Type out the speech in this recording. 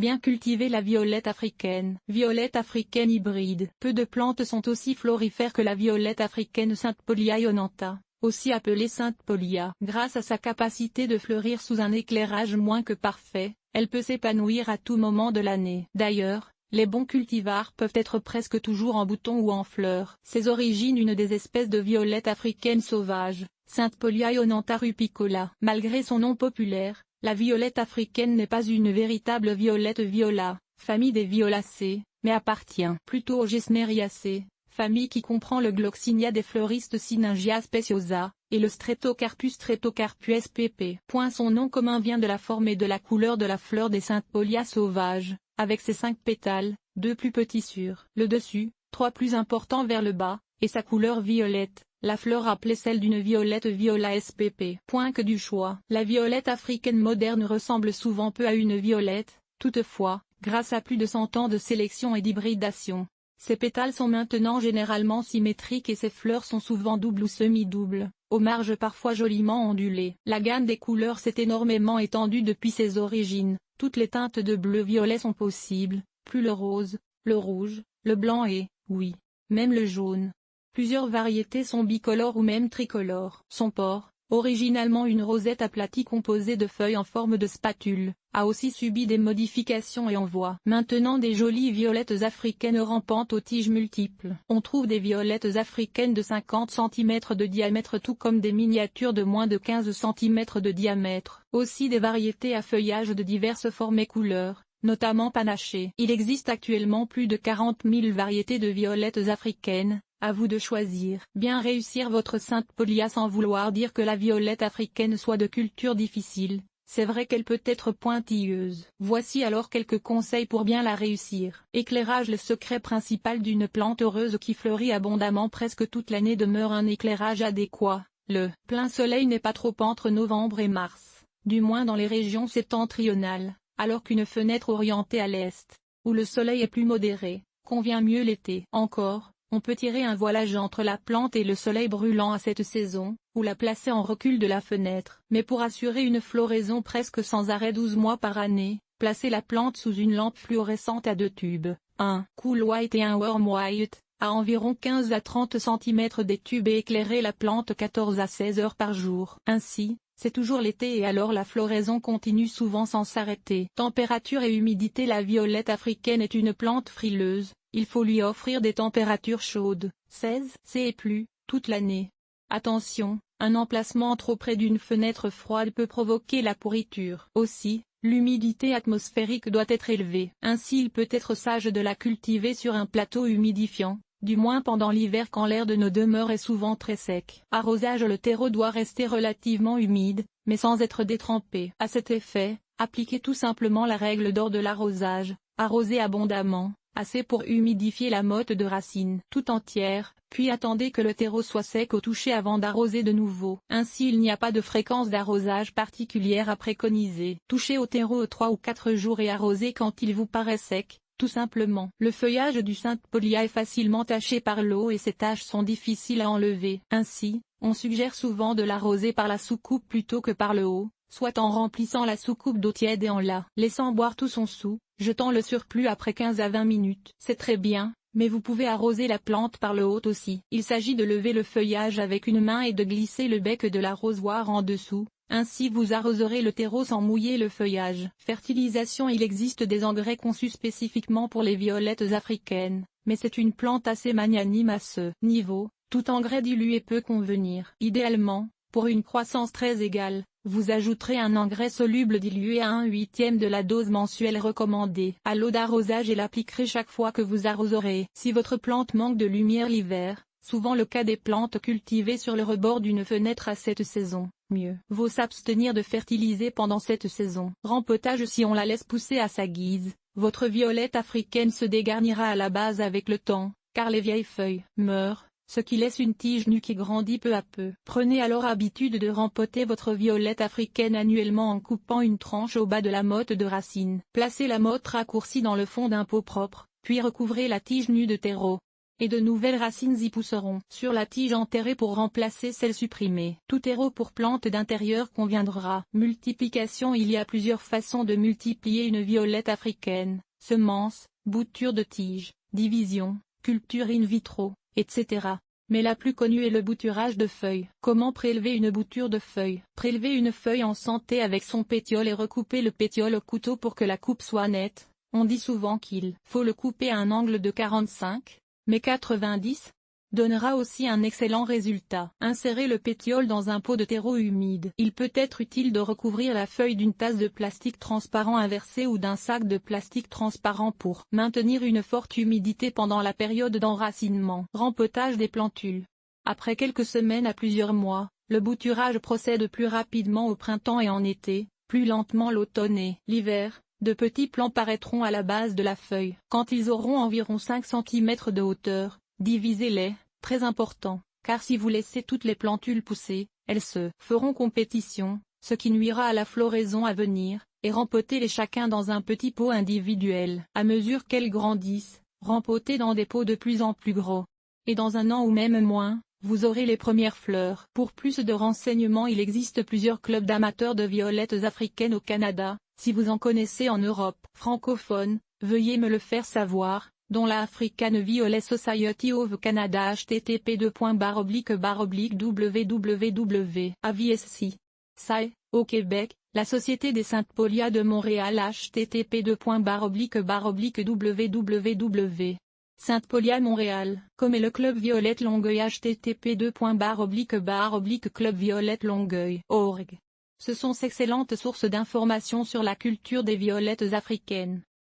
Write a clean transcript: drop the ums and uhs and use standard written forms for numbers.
Bien cultiver la violette africaine. Violette africaine hybride. Peu de plantes sont aussi florifères que la violette africaine Saintpolia ionantha, aussi appelée Saintpolia. Grâce à sa capacité de fleurir sous un éclairage moins que parfait, elle peut s'épanouir à tout moment de l'année. D'ailleurs, les bons cultivars peuvent être presque toujours en bouton ou en fleurs. Ses origines. Une des espèces de violette africaine sauvage, Saintpolia ionantha rupicola. Malgré son nom populaire, la violette africaine n'est pas une véritable violette viola, famille des violacées, mais appartient plutôt aux Gesneriacées, famille qui comprend le Gloxinia des fleuristes Syningia speciosa, et le Stretocarpus spp. Son nom commun vient de la forme et de la couleur de la fleur des Saintpolia sauvages, avec ses 5 pétales, 2 plus petits sur le dessus, 3 plus importants vers le bas, et sa couleur violette. La fleur appelée celle d'une violette viola spp. Que du choix. La violette africaine moderne ressemble souvent peu à une violette, toutefois, grâce à plus de 100 ans de sélection et d'hybridation. Ses pétales sont maintenant généralement symétriques et ses fleurs sont souvent doubles ou semi-doubles, aux marges parfois joliment ondulées. La gamme des couleurs s'est énormément étendue depuis ses origines, toutes les teintes de bleu-violet sont possibles, plus le rose, le rouge, le blanc et, oui, même le jaune. Plusieurs variétés sont bicolores ou même tricolores. Son port, originalement une rosette aplatie composée de feuilles en forme de spatule, a aussi subi des modifications et envoie maintenant des jolies violettes africaines rampantes aux tiges multiples. On trouve des violettes africaines de 50 cm de diamètre tout comme des miniatures de moins de 15 cm de diamètre. Aussi des variétés à feuillage de diverses formes et couleurs, notamment panachées. Il existe actuellement plus de 40 000 variétés de violettes africaines. À vous de choisir. Bien réussir votre Saintpolia sans vouloir dire que la violette africaine soit de culture difficile, c'est vrai qu'elle peut être pointilleuse. Voici alors quelques conseils pour bien la réussir. Éclairage. Le secret principal d'une plante heureuse qui fleurit abondamment presque toute l'année demeure un éclairage adéquat. Le plein soleil n'est pas trop entre novembre et mars, du moins dans les régions septentrionales, alors qu'une fenêtre orientée à l'est, où le soleil est plus modéré, convient mieux l'été. Encore, on peut tirer un voilage entre la plante et le soleil brûlant à cette saison, ou la placer en recul de la fenêtre. Mais pour assurer une floraison presque sans arrêt 12 mois par année, placez la plante sous une lampe fluorescente à 2 tubes, un cool white et un warm white, à environ 15 à 30 cm des tubes et éclairez la plante 14 à 16 heures par jour. Ainsi, c'est toujours l'été et alors la floraison continue souvent sans s'arrêter. Température et humidité. La violette africaine est une plante frileuse. Il faut lui offrir des températures chaudes, 16 C et plus, toute l'année. Attention, un emplacement trop près d'une fenêtre froide peut provoquer la pourriture. Aussi, l'humidité atmosphérique doit être élevée. Ainsi il peut être sage de la cultiver sur un plateau humidifiant, du moins pendant l'hiver quand l'air de nos demeures est souvent très sec. Arrosage. Le terreau doit rester relativement humide, mais sans être détrempé. À cet effet, appliquez tout simplement la règle d'or de l'arrosage, arrosez abondamment, assez pour humidifier la motte de racines tout entière, puis attendez que le terreau soit sec au toucher avant d'arroser de nouveau. Ainsi il n'y a pas de fréquence d'arrosage particulière à préconiser. Touchez au terreau 3 ou 4 jours et arrosez quand il vous paraît sec, tout simplement. Le feuillage du Saintpolia est facilement taché par l'eau et ces taches sont difficiles à enlever. Ainsi, on suggère souvent de l'arroser par la soucoupe plutôt que par le haut, soit en remplissant la soucoupe d'eau tiède et en la laissant boire tout son sou, jetant le surplus après 15 à 20 minutes. C'est très bien, mais vous pouvez arroser la plante par le haut aussi. Il s'agit de lever le feuillage avec une main et de glisser le bec de l'arrosoir en dessous, ainsi vous arroserez le terreau sans mouiller le feuillage. Fertilisation. Il existe des engrais conçus spécifiquement pour les violettes africaines, mais c'est une plante assez magnanime à ce niveau, tout engrais dilué peut convenir. Idéalement, pour une croissance très égale, vous ajouterez un engrais soluble dilué à 1/8 de la dose mensuelle recommandée à l'eau d'arrosage et l'appliquerez chaque fois que vous arroserez. Si votre plante manque de lumière l'hiver, souvent le cas des plantes cultivées sur le rebord d'une fenêtre à cette saison, mieux vaut s'abstenir de fertiliser pendant cette saison. Rempotage. Si on la laisse pousser à sa guise, votre violette africaine se dégarnira à la base avec le temps, car les vieilles feuilles meurent, ce qui laisse une tige nue qui grandit peu à peu. Prenez alors habitude de rempoter votre violette africaine annuellement en coupant une tranche au bas de la motte de racine. Placez la motte raccourcie dans le fond d'un pot propre, puis recouvrez la tige nue de terreau. et de nouvelles racines y pousseront sur la tige enterrée pour remplacer celle supprimée. Tout terreau pour plante d'intérieur conviendra. Multiplication. Il y a plusieurs façons de multiplier une violette africaine: semences, bouture de tige, division, culture in vitro, etc. Mais la plus connue est le bouturage de feuilles. Comment prélever une bouture de feuilles? Prélever une feuille en santé avec son pétiole et recouper le pétiole au couteau pour que la coupe soit nette. On dit souvent qu'il faut le couper à un angle de 45, mais 90 donnera aussi un excellent résultat. Insérez le pétiole dans un pot de terreau humide. Il peut être utile de recouvrir la feuille d'une tasse de plastique transparent inversé ou d'un sac de plastique transparent pour maintenir une forte humidité pendant la période d'enracinement. Rempotage des plantules. Après quelques semaines à plusieurs mois, le bouturage procède plus rapidement au printemps et en été, plus lentement l'automne et l'hiver. De petits plants paraîtront à la base de la feuille. Quand ils auront environ 5 cm de hauteur, divisez-les, très important, car si vous laissez toutes les plantules pousser, elles se feront compétition, ce qui nuira à la floraison à venir, et rempotez-les chacun dans un petit pot individuel. À mesure qu'elles grandissent, rempotez dans des pots de plus en plus gros. Et dans un an ou même moins, vous aurez les premières fleurs. Pour plus de renseignements, il existe plusieurs clubs d'amateurs de violettes africaines au Canada. Si vous en connaissez en Europe francophone, veuillez me le faire savoir, dont la African Violet Society of Canada http://www. AVSC. SAE, au Québec, la Société des Saintes Polias de Montréal http://www. Sainte Polia Montréal, comme est le Club Violette Longueuil http://clubviolettelongueuil.org. Ce sont d'excellentes sources d'informations sur la culture des violettes africaines.